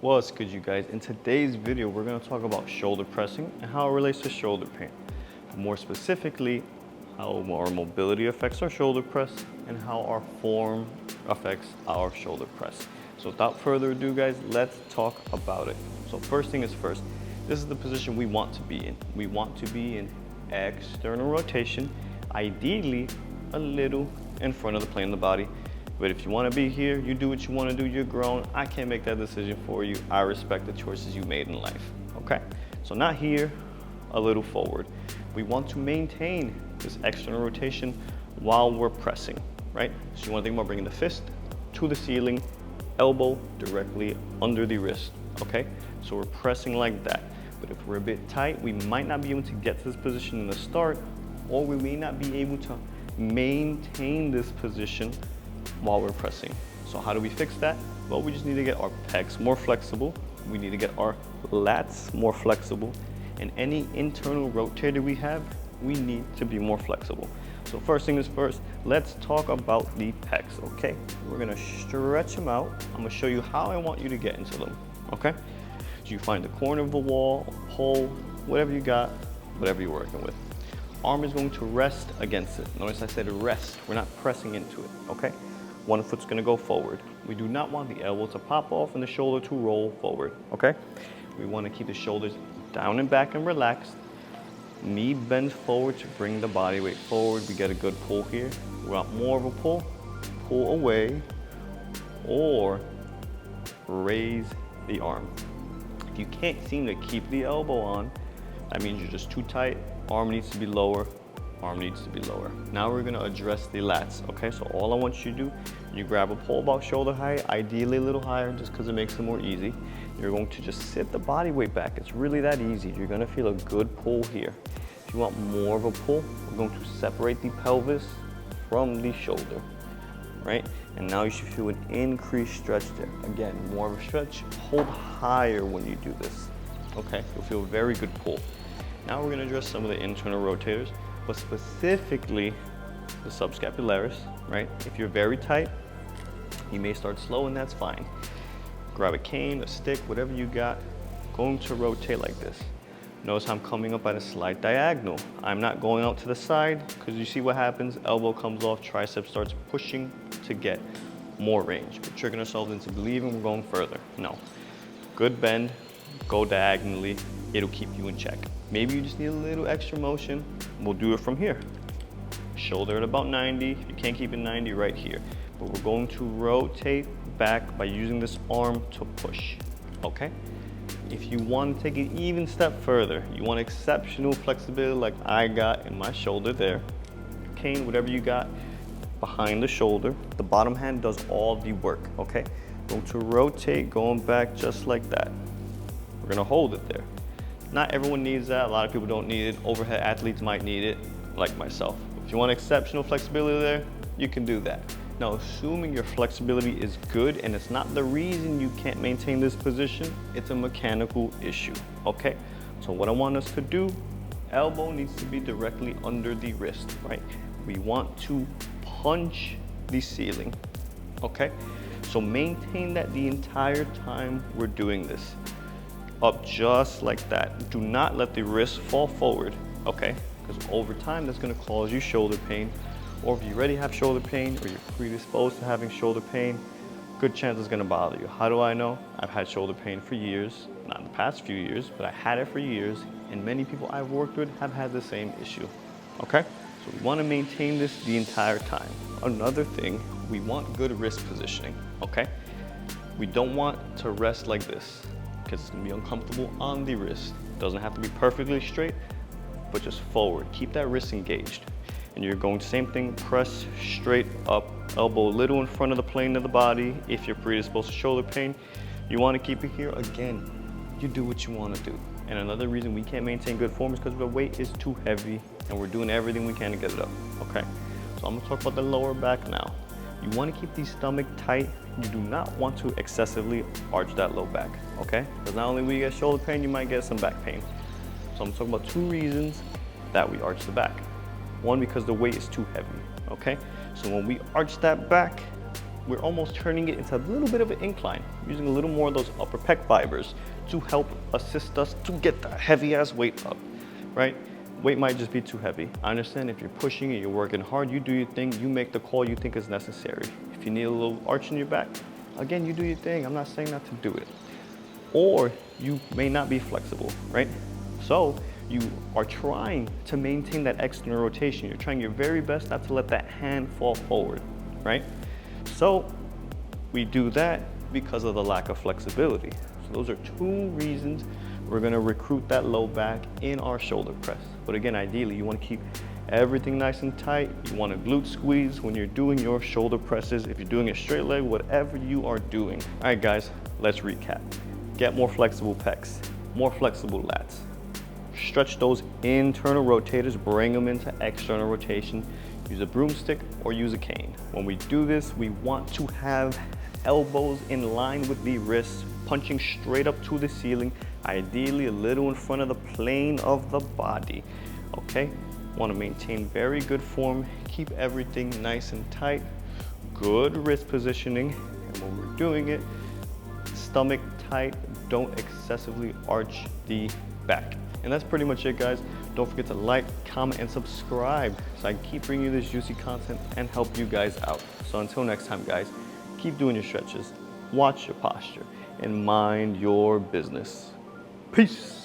What's good, you guys? In today's video, we're going to talk about shoulder pressing and how it relates to shoulder pain. More specifically, how our mobility affects our shoulder press and how our form affects our shoulder press. So without further ado, guys, let's talk about it. So first thing is first, this is the position we want to be in. We want to be in external rotation, ideally a little in front of the plane of the body. But if you want to be here, you do what you want to do. You're grown. I can't make that decision for you. I respect the choices you made in life. Okay? So not here, a little forward. We want to maintain this external rotation while we're pressing, right? So you want to think about bringing the fist to the ceiling, elbow directly under the wrist, okay? So we're pressing like that. But if we're a bit tight, we might not be able to get to this position in the start, or we may not be able to maintain this position while we're pressing. So how do we fix that? Well, we just need to get our pecs more flexible. We need to get our lats more flexible. And any internal rotator we have, we need to be more flexible. So first thing is first, let's talk about the pecs, okay? We're gonna stretch them out. I'm gonna show you how I want you to get into them, okay? So you find the corner of the wall, a pole, whatever you got, whatever you're working with. Arm is going to rest against it. Notice I said rest, we're not pressing into it, okay? One foot's gonna go forward. We do not want the elbow to pop off and the shoulder to roll forward, okay? We wanna keep the shoulders down and back and relaxed. Knee bends forward to bring the body weight forward. We get a good pull here. We want more of a pull. Pull away or raise the arm. If you can't seem to keep the elbow on, that means you're just too tight. Arm needs to be lower. Arm needs to be lower. Now we're gonna address the lats, okay? So all I want you to do, you grab a pole about shoulder height, ideally a little higher just because it makes it more easy. You're going to just sit the body weight back. It's really that easy. You're gonna feel a good pull here. If you want more of a pull, we're going to separate the pelvis from the shoulder, right? And now you should feel an increased stretch there. Again, more of a stretch, hold higher when you do this, okay? You'll feel a very good pull. Now we're gonna address some of the internal rotators, but specifically the subscapularis, right? If you're very tight, you may start slow and that's fine. Grab a cane, a stick, whatever you got, going to rotate like this. Notice I'm coming up at a slight diagonal. I'm not going out to the side because you see what happens, elbow comes off, tricep starts pushing to get more range. We're tricking ourselves into believing we're going further. No, good bend, go diagonally, it'll keep you in check. Maybe you just need a little extra motion. We'll do it from here. Shoulder at about 90. If you can't keep it 90, right here. But we're going to rotate back by using this arm to push, okay? If you want to take it even step further, you want exceptional flexibility like I got in my shoulder there. Cane, whatever you got behind the shoulder. The bottom hand does all the work, okay? Going to rotate, going back just like that. We're gonna hold it there. Not everyone needs that. A lot of people don't need it. Overhead athletes might need it, like myself. If you want exceptional flexibility there, you can do that. Now, assuming your flexibility is good and it's not the reason you can't maintain this position, it's a mechanical issue, okay? So what I want us to do, elbow needs to be directly under the wrist, right? We want to punch the ceiling, okay? So maintain that the entire time we're doing this. Up just like that. Do not let the wrist fall forward, okay? Because over time, that's gonna cause you shoulder pain. Or if you already have shoulder pain or you're predisposed to having shoulder pain, good chance it's gonna bother you. How do I know? I've had shoulder pain for years, not in the past few years, but I had it for years, and many people I've worked with have had the same issue, okay? So we wanna maintain this the entire time. Another thing, we want good wrist positioning, okay? We don't want to rest like this, because it's gonna be uncomfortable on the wrist. Doesn't have to be perfectly straight, but just forward. Keep that wrist engaged. And you're going same thing, press straight up, elbow a little in front of the plane of the body. If you're predisposed to shoulder pain, you wanna keep it here. Again, you do what you wanna do. And another reason we can't maintain good form is because the weight is too heavy and we're doing everything we can to get it up, okay? So I'm gonna talk about the lower back now. You wanna keep the stomach tight. You do not want to excessively arch that low back, okay? Because not only will you get shoulder pain, you might get some back pain. So I'm talking about two reasons that we arch the back. One, because the weight is too heavy, okay? So when we arch that back, we're almost turning it into a little bit of an incline, using a little more of those upper pec fibers to help assist us to get that heavy ass weight up, right? Weight might just be too heavy. I understand if you're pushing it, you're working hard, you do your thing, you make the call you think is necessary. If you need a little arch in your back, again, you do your thing. I'm not saying not to do it. Or you may not be flexible, right? So you are trying to maintain that external rotation. You're trying your very best not to let that hand fall forward, right? So we do that because of the lack of flexibility. So those are two reasons we're gonna recruit that low back in our shoulder press. But again, ideally, you wanna keep everything nice and tight. You want to glute squeeze when you're doing your shoulder presses. If you're doing a straight leg, whatever you are doing. All right, guys, let's recap. Get more flexible pecs, more flexible lats. Stretch those internal rotators, bring them into external rotation. Use a broomstick or use a cane. When we do this, we want to have elbows in line with the wrists, punching straight up to the ceiling, ideally a little in front of the plane of the body, okay? Want to maintain very good form, keep everything nice and tight, good wrist positioning, and when we're doing it, stomach tight, don't excessively arch the back. And that's pretty much it, guys. Don't forget to like, comment, and subscribe so I can keep bringing you this juicy content and help you guys out. So until next time, guys, keep doing your stretches, watch your posture, and mind your business. Peace.